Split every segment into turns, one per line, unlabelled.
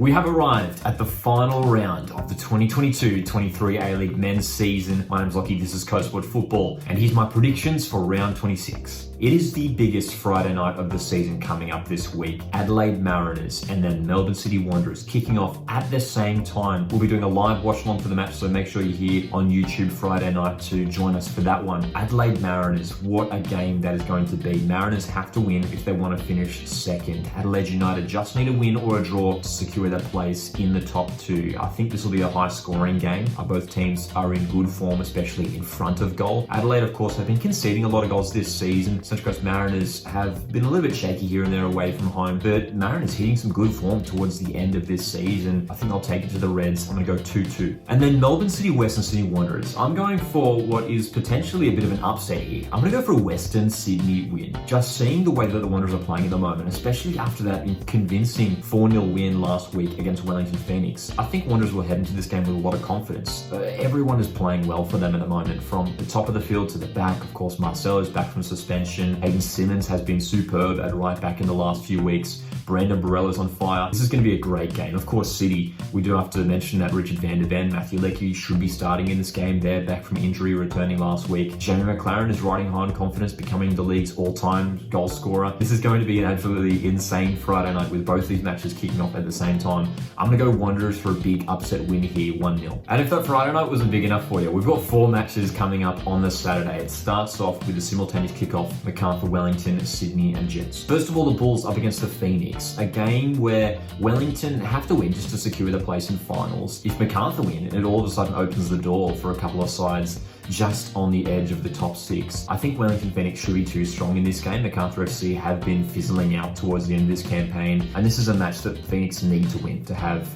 We have arrived at the final round of the 2022-23 A-League men's season. My name's Lockie, this is Coastwatch Football, and here's my predictions for round 26. It is the biggest Friday night of the season coming up this week. Adelaide Mariners and then Melbourne City Wanderers kicking off at the same time. We'll be doing a live watch along for the match, so make sure you're here on YouTube Friday night to join us for that one. Adelaide Mariners, what a game that is going to be. Mariners have to win if they want to finish second. Adelaide United just need a win or a draw to secure their place in the top two. I think this will be a high scoring game. Both teams are in good form, especially in front of goal. Adelaide, of course, have been conceding a lot of goals this season. Central Coast Mariners have been a little bit shaky here and there away from home, but Mariners hitting some good form towards the end of this season. I think I'll take it to the Reds. I'm going to go 2-2. And then Melbourne City Western Sydney Wanderers. I'm going for what is potentially a bit of an upset here. I'm going to go for a Western Sydney win. Just seeing the way that the Wanderers are playing at the moment, especially after that convincing 4-0 win last week against Wellington Phoenix, I think Wanderers will head into this game with a lot of confidence. Everyone is playing well for them at the moment, from the top of the field to the back. Of course, Marcelo's back from suspension. Hayden Simmons has been superb at right back in the last few weeks. Brandon Barella's on fire. This is going to be a great game. Of course, City, we do have to mention that Richard van der Ven, Matthew Leckie should be starting in this game. They're back from injury, returning last week. Jamie McLaren is riding high on confidence, becoming the league's all-time goal scorer. This is going to be an absolutely insane Friday night with both these matches kicking off at the same time. I'm going to go Wanderers for a big upset win here, 1-0. And if that Friday night wasn't big enough for you, we've got 4 matches coming up on the Saturday. It starts off with a simultaneous kickoff, Macarthur, Wellington, Sydney and Jets. First of all, the Bulls up against the Phoenix, a game where Wellington have to win just to secure their place in finals. If Macarthur win, it all of a sudden opens the door for a couple of sides just on the edge of the top 6. I think Wellington Phoenix should be too strong in this game. Macarthur FC have been fizzling out towards the end of this campaign, and this is a match that Phoenix need to win to have,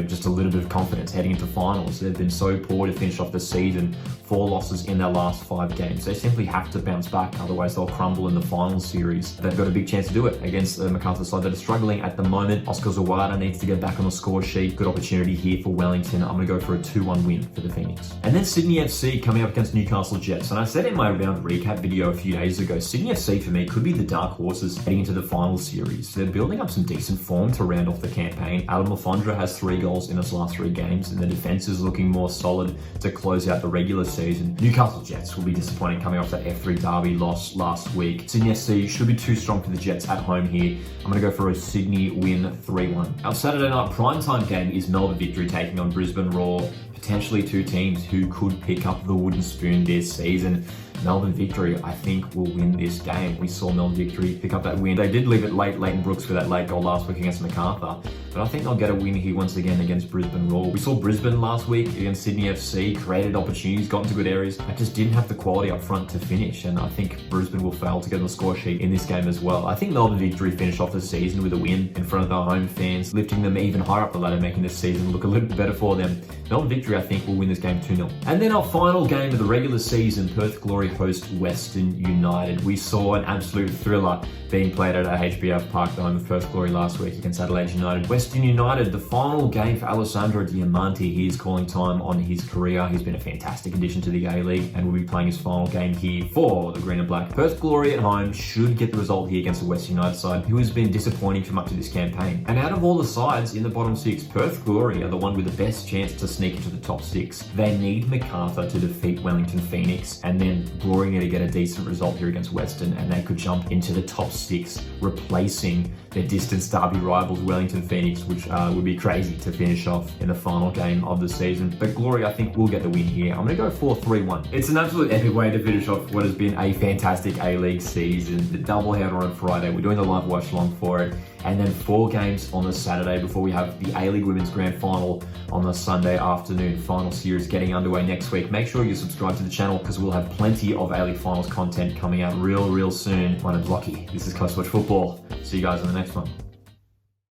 just a little bit of confidence heading into finals. They've been so poor to finish off the season, 4 losses in their last 5 games. They simply have to bounce back, otherwise they'll crumble in the final series. They've got a big chance to do it against the Macarthur side that are struggling at the moment. Oscar Zawada needs to get back on the score sheet. Good opportunity here for Wellington. I'm going to go for a 2-1 win for the Phoenix. And then Sydney FC coming up against Newcastle Jets. And I said in my round recap video a few days ago, Sydney FC for me could be the dark horses heading into the final series. They're building up some decent form to round off the campaign. Adam Lafondra has 3 goals in his last 3 games, and the defense is looking more solid to close out the regular season. Newcastle Jets will be disappointing coming off that F3 derby loss last week. Sydney FC should be too strong for the Jets at home here. I'm going to go for a Sydney win 3-1. Our Saturday night primetime game is Melbourne Victory taking on Brisbane Roar. Potentially 2 teams who could pick up the wooden spoon this season. Melbourne Victory, I think, will win this game. We saw Melbourne Victory pick up that win. They did leave it late, Leighton Brooks for that late goal last week against Macarthur, but I think they'll get a win here once again against Brisbane Roar. We saw Brisbane last week against Sydney FC, created opportunities, got into good areas, but just didn't have the quality up front to finish, and I think Brisbane will fail to get on the score sheet in this game as well. I think Melbourne Victory finish off the season with a win in front of their home fans, lifting them even higher up the ladder, making this season look a little bit better for them. Melbourne Victory, I think, will win this game 2-0. And then our final game of the regular season, Perth Glory host Western United. We saw an absolute thriller being played at HBF Park, the home of Perth Glory last week against Adelaide United. Western United, the final game for Alessandro Diamanti. He is calling time on his career. He's been a fantastic addition to the A-League and will be playing his final game here for the Green and Black. Perth Glory at home should get the result here against the Western United side, who has been disappointing for much of this campaign. And out of all the sides in the bottom 6, Perth Glory are the one with the best chance to sneak into the top 6. They need Macarthur to defeat Wellington Phoenix, and then Glory need to get a decent result here against Western, and they could jump into the top 6, replacing their distance derby rivals Wellington Phoenix, which would be crazy to finish off in the final game of the season. But Glory, I think, will get the win here. I'm going to go 4-3-1. It's an absolute epic way to finish off what has been a fantastic A-League season. The doubleheader on Friday, we're doing the live watch along for it, and then 4 games on the Saturday before we have the A-League Women's Grand Final on the Sunday afternoon. Final series getting underway next week. Make sure you subscribe to the channel because we'll have plenty of A-League Finals content coming out real soon. My name's Lockie. This is Coastwatch Football. See you guys in the next one.